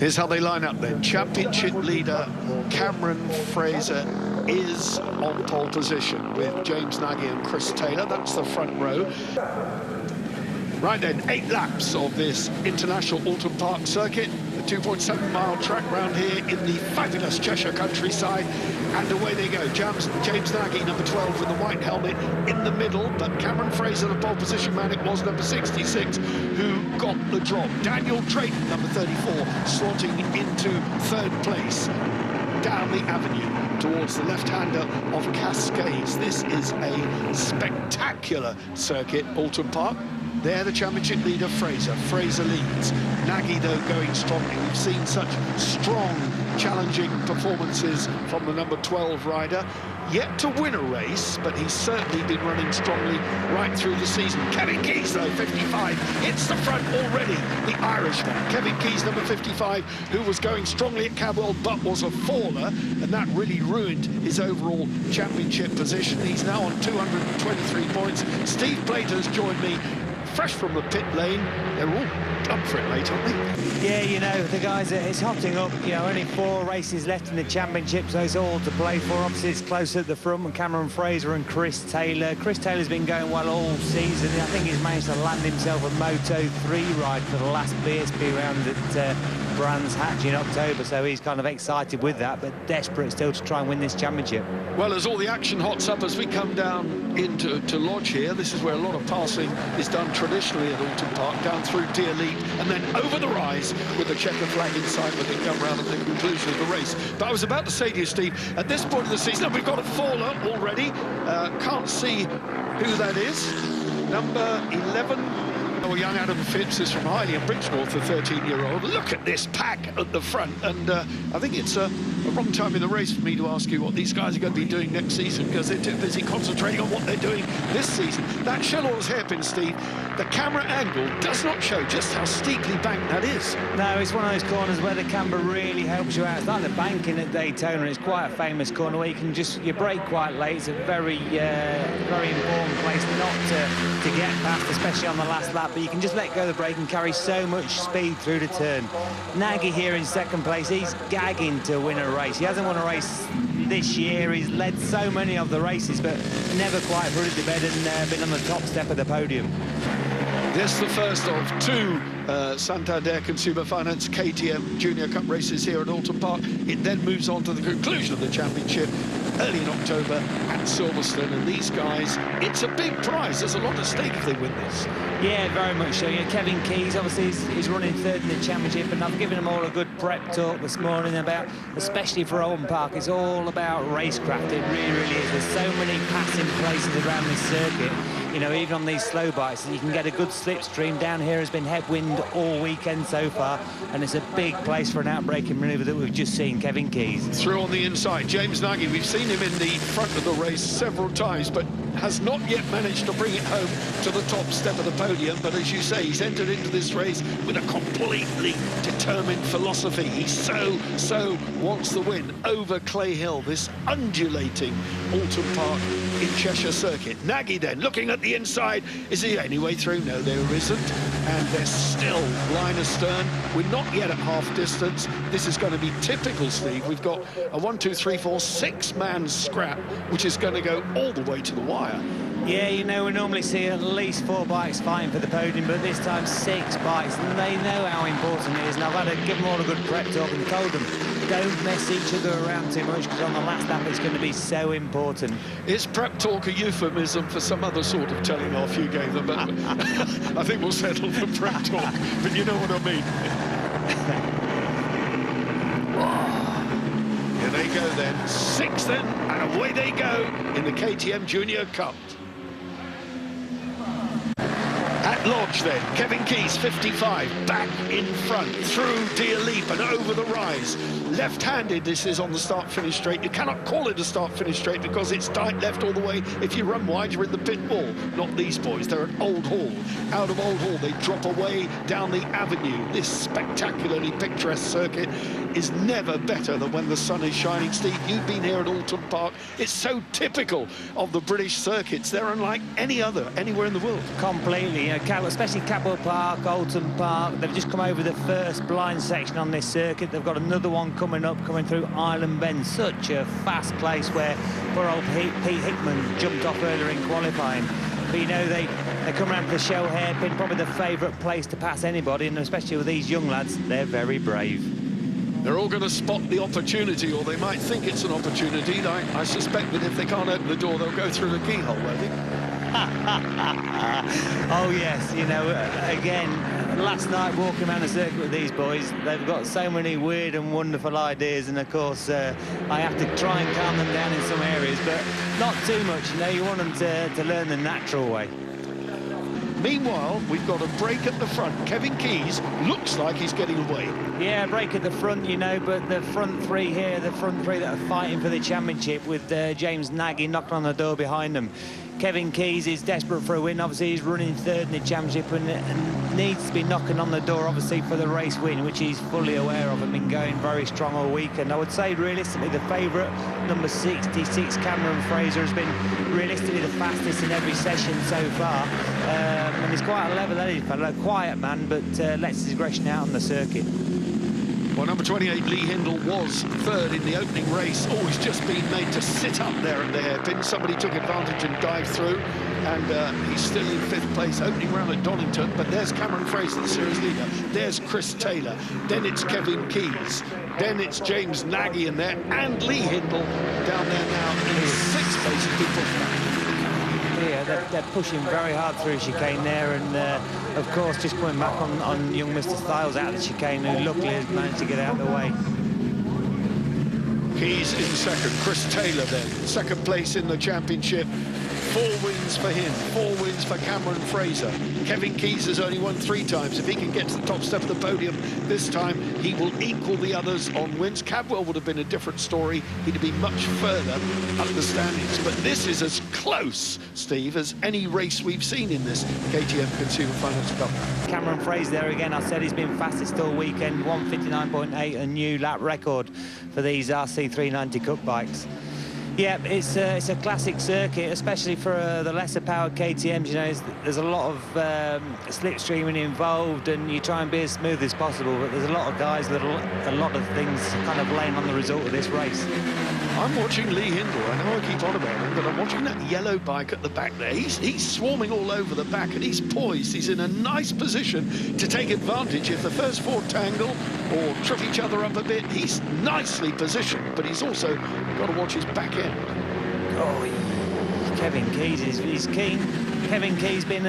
Here's how they line up then. Championship leader Cameron Fraser is on pole position with James Nagy and Chris Taylor. That's the front row. Right then, 8 laps of this international Oulton Park circuit. The 2.7-mile track round here in the fabulous Cheshire countryside. And away they go. James Nagy, number 12 with the white helmet in the middle. But Cameron Fraser, the pole position man, it was number 66 who got the drop. Daniel Drayton, number 34, slotting into 3rd place down the avenue towards the left-hander of Cascades. This is a spectacular circuit, Oulton Park. There, the championship leader, Fraser. Fraser leads. Nagy, though, going strongly. We've seen such strong, challenging performances from the number 12 rider. Yet to win a race, but he's certainly been running strongly right through the season. Kevin Keys, though, 55, hits the front already. The Irishman, Kevin Keys, number 55, who was going strongly at Cadwell, but was a faller, and that really ruined his overall championship position. He's now on 223 points. Steve Plater's joined me, fresh from the pit lane. They're all up for it, mate, aren't they? Yeah, you know, the guys, it's hotting up. You know, only 4 races left in the championship, so it's all to play for. Obviously, it's close at the front with Cameron Fraser and Chris Taylor. Chris Taylor's been going well all season. I think he's managed to land himself a Moto3 ride for the last BSB round at Brands Hatch in October, so he's kind of excited with that, but desperate still to try and win this championship. Well, as all the action hots up as we come down into Lodge here, this is where a lot of passing is done traditionally at Oulton Park, down through Deer Leap and then over the rise with the checker flag inside when they come round at the conclusion of the race. But I was about to say to you, Steve, at this point of the season, we've got a faller already. Can't see who that is. Number 11. Oh, young Adam Phipps is from Highley and Bridgenorth, the 13-year-old. Look at this pack at the front, and I think it's a wrong time in the race for me to ask you what these guys are going to be doing next season, because they're too busy concentrating on what they're doing this season. That Shellor's hairpin, Steve, the camera angle does not show just how steeply banked that is. No, it's one of those corners where the camber really helps you out. It's like the banking at Daytona. It's quite a famous corner where you can just, you brake quite late. It's a very important place not to get past, especially on the last lap. But you can just let go of the brake and carry so much speed through the turn. Nagy here in 2nd place, he's gagging to win a race. He hasn't won a race this year. He's led so many of the races, but never quite put it to bed and been on the top step of the podium. This is the first of 2 Santander Consumer Finance KTM Junior Cup races here at Oulton Park. It then moves on to the conclusion of the championship early in October at Silverstone, and these guys, it's a big prize. There's a lot at stake if they win this. Yeah, very much so. Yeah, Kevin Keys, obviously, he's running 3rd in the championship, and I've given them all a good prep talk this morning about, especially for Oulton Park, it's all about racecraft. It really, really is. There's so many passing places around this circuit. You know, even on these slow bikes, you can get a good slipstream. Down here has been headwind all weekend so far, and it's a big place for an outbreaking manoeuvre that we've just seen, Kevin Keys. Through on the inside, James Nagy, we've seen him in the front of the race several times, but has not yet managed to bring it home to the top step of the podium. But as you say, he's entered into this race with a completely determined philosophy. He so wants the win over Clay Hill, this undulating Oulton Park in Cheshire circuit. Nagy then, looking at the inside, is he any way through? No, there isn't. And they're still line astern. We're not yet at half distance. This is going to be typical, Steve. We've got a 1, 2, 3, 4, 6-man scrap, which is going to go all the way to the wire. Yeah, you know, we normally see at least 4 bikes fighting for the podium, but this time 6 bikes, and they know how important it is. And I've had to give them all a good prep talk and told them, don't mess each other around too much, because on the last lap it's going to be so important. Is prep talk a euphemism for some other sort of telling off you gave them? I think we'll settle for prep talk, but you know what I mean. Here they go then, 6th then, and away they go in the KTM Junior Cup. At Lodge then, Kevin Keys, 55, back in front, through Deer Leap and over the rise. Left-handed, this is on the start-finish straight. You cannot call it a start-finish straight because it's tight left all the way. If you run wide, you're in the pit wall. Not these boys, they're at Old Hall. Out of Old Hall, they drop away down the avenue. This spectacularly picturesque circuit is never better than when the sun is shining. Steve, you've been here at Oulton Park. It's so typical of the British circuits. They're unlike any other anywhere in the world. Completely. You know, especially Cadwell Park, Oulton Park. They've just come over the first blind section on this circuit. They've got another one coming up, coming through Island Bend. Such a fast place where poor old Pete Hickman jumped off earlier in qualifying. But, you know, they come around to the Shell hairpin, probably the favourite place to pass anybody, and especially with these young lads, they're very brave. They're all going to spot the opportunity, or they might think it's an opportunity. I suspect that if they can't open the door, they'll go through the keyhole, won't they? Oh, yes, you know, again, last night walking around the circuit with these boys, they've got so many weird and wonderful ideas, and of course I have to try and calm them down in some areas, but not too much. You know, you want them to learn the natural way. Meanwhile, we've got a break at the front. Kevin Keys looks like he's getting away. Yeah, break at the front, you know, but the front three here, the front three that are fighting for the championship, with James Nagy knocking on the door behind them. Kevin Keys is desperate for a win. Obviously, he's running third in the championship and needs to be knocking on the door, obviously, for the race win, which he's fully aware of and been going very strong all week. And I would say, realistically, the favourite, number 66, Cameron Fraser, has been realistically the fastest in every session so far. And he's quite a level-headed fellow, a quiet man, but lets his aggression out on the circuit. Well, number 28, Lee Hindle, was third in the opening race. Oh, he's just been made to sit up there at the hairpin. Somebody took advantage and dived through, and he's still in fifth place, opening round at Donington. But there's Cameron Fraser, the series leader. There's Chris Taylor. Then it's Kevin Keys. Then it's James Nagy in there, and Lee Hindle down there now in sixth place as people. Yeah, they're pushing very hard through chicane there, and of course just coming back on young Mr. Styles out of the chicane, who luckily has managed to get out of the way. Keys in second, Chris Taylor then, second place in the championship. 4 wins for him, 4 wins for Cameron Fraser. Kevin Keys has only won 3 times. If he can get to the top step of the podium this time, he will equal the others on wins. Cadwell would have been a different story. He'd have been much further up the standings. But this is as close, Steve, as any race we've seen in this KTM Consumer Finance Cup. Cameron Fraser there again. I said he's been fastest all weekend, 1:59.8, a new lap record for these RC390 Cup bikes. Yeah, it's a classic circuit, especially for the lesser powered KTMs. You know, there's a lot of slipstreaming involved, and you try and be as smooth as possible, but there's a lot of guys that a lot of things kind of laying on the result of this race. I'm watching Lee Hindle. I know I keep on about him, but I'm watching that yellow bike at the back there. He's swarming all over the back, and he's poised. He's in a nice position to take advantage. If the first 4 tangle or trip each other up a bit, he's nicely positioned, but he's also got to watch his back end. Oh, Kevin Keys is keen. Kevin Keys been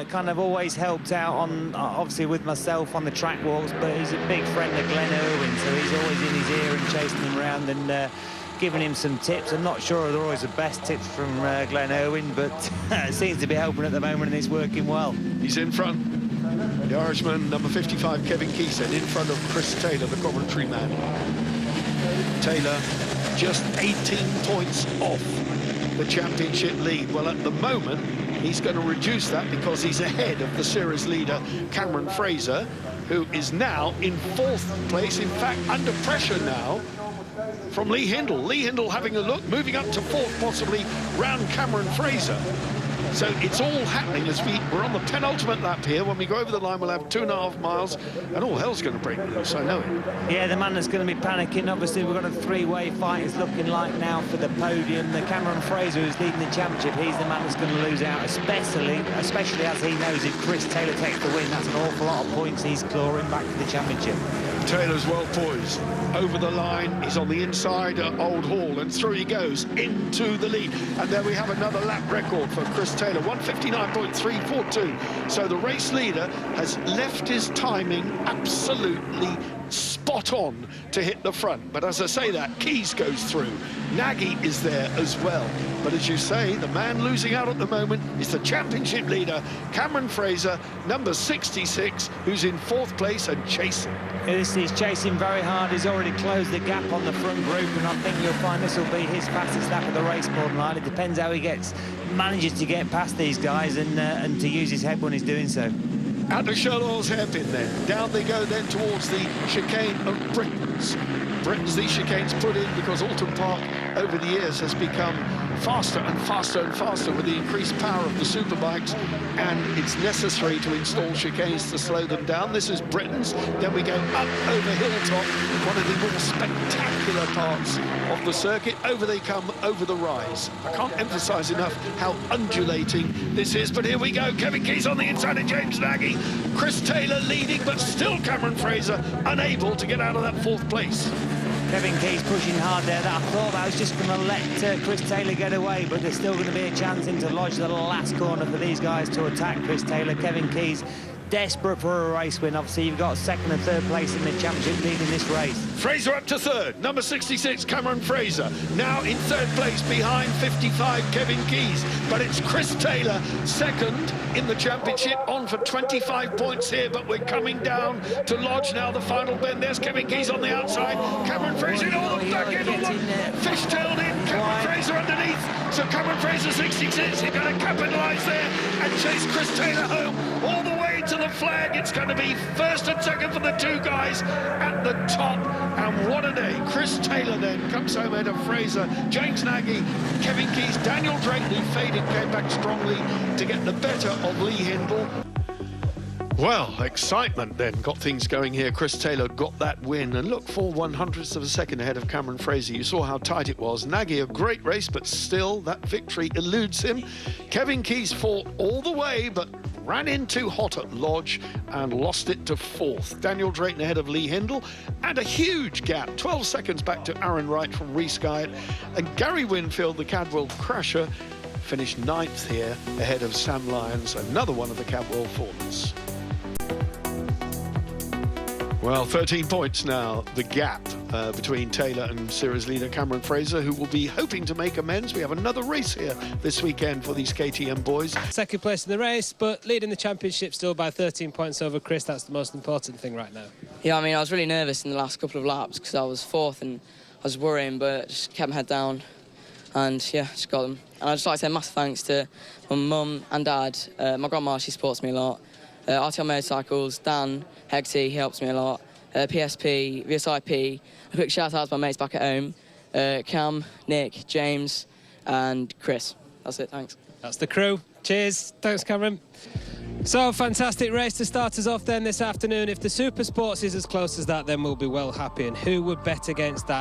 kind of always helped out on, obviously with myself on the track walks, but he's a big friend of Glenn Irwin, so he's always in his ear and chasing him around and giving him some tips. I'm not sure they're always the best tips from Glenn Irwin, but it seems to be helping at the moment, and it's working well. He's in front. The Irishman, number 55, Kevin Keys, in front of Chris Taylor, the Coventry man. Taylor just 18 points off the championship lead. Well, at the moment, he's going to reduce that because he's ahead of the series leader, Cameron Fraser, who is now in 4th place. In fact, under pressure now from Lee Hindle. Lee Hindle having a look, moving up to 4th, possibly round Cameron Fraser. So it's all happening as we're on the penultimate lap here. When we go over the line, we'll have 2.5 miles, and all hell's going to break loose, I know it. Yeah, the man that's going to be panicking. Obviously, we've got a 3-way fight. It's looking like now for the podium. The Cameron Fraser, who's leading the championship, he's the man that's going to lose out, especially as he knows if Chris Taylor takes the win, that's an awful lot of points he's clawing back to the championship. Taylor's well poised. Over the line, he's on the inside at Old Hall, and through he goes into the lead. And there we have another lap record for Chris Taylor, 1:59.342. So the race leader has left his timing absolutely spot on to hit the front. But as I say that, Keys goes through. Nagy is there as well. But as you say, the man losing out at the moment is the championship leader, Cameron Fraser, number 66, who's in 4th place and chasing. He's chasing very hard. He's already closed the gap on the front group, and I think you'll find this will be his fastest lap of the race, more than likely. It depends how he manages to get past these guys and to use his head when he's doing so. At the Sherlaw's hairpin then. Down they go then towards the chicane of Britain's. These chicanes put in because Oulton Park over the years has become faster and faster and faster with the increased power of the superbikes, and it's necessary to install chicanes to slow them down. This is Britain's. Then we go up over Hilltop, one of the more spectacular parts of the circuit. Over they come over the rise. I can't emphasize enough how undulating this is, but here we go. Kevin Keyes on the inside of James Nagy. Chris Taylor leading, but still Cameron Fraser unable to get out of that 4th place. Kevin Keyes pushing hard there. I thought I was just going to let Chris Taylor get away, but there's still going to be a chance in to lodge the last corner for these guys to attack Chris Taylor. Kevin Keyes desperate for a race win. Obviously, you've got 2nd and 3rd place in the championship lead in this race. Fraser up to 3rd. Number 66, Cameron Fraser. Now in 3rd place behind 55, Kevin Keyes. But it's Chris Taylor, 2nd in the championship, on for 25 points here. But we're coming down to lodge now the final bend. There's Kevin Keyes on the outside. Cameron Fraser in all the back end, all the fish-tailed in. Cameron Fraser underneath. So Cameron Fraser 66, he's going to capitalise there and chase Chris Taylor home all the way to the flag. It's going to be 1st and 2nd for the 2 guys at the top. And what a day. Chris Taylor then comes home ahead of Fraser, James Nagy, Kevin Keyes, Daniel Drake, who faded, came back strongly to get the better of Lee Hindle. Well, excitement then got things going here. Chris Taylor got that win, and look, 4/100ths of a second ahead of Cameron Fraser. You saw how tight it was. Nagy, a great race, but still that victory eludes him. Kevin Keyes fought all the way, but ran in too hot at Lodge and lost it to 4th. Daniel Drayton ahead of Lee Hindle, and a huge gap, 12 seconds back to Aaron Wright from Rhys Guyatt. And Gary Winfield, the Cadwell crasher, finished 9th here ahead of Sam Lyons, another one of the Cadwell forwards. Well, 13 points now, the gap between Taylor and series leader Cameron Fraser, who will be hoping to make amends. We have another race here this weekend for these KTM boys. 2nd place in the race, but leading the championship still by 13 points over Chris. That's the most important thing right now. Yeah, I mean, I was really nervous in the last couple of laps because I was 4th and I was worrying, but just kept my head down and, yeah, just got them. And I'd just like to say massive thanks to my mum and dad. My grandma, she supports me a lot. RTL Motorcycles, Dan Hegarty, he helps me a lot. PSP, VSIP, a quick shout out to my mates back at home. Cam, Nick, James and Chris. That's it, thanks. That's the crew. Cheers. Thanks, Cameron. So, fantastic race to start us off then this afternoon. If the Super Sports is as close as that, then we'll be well happy. And who would bet against that?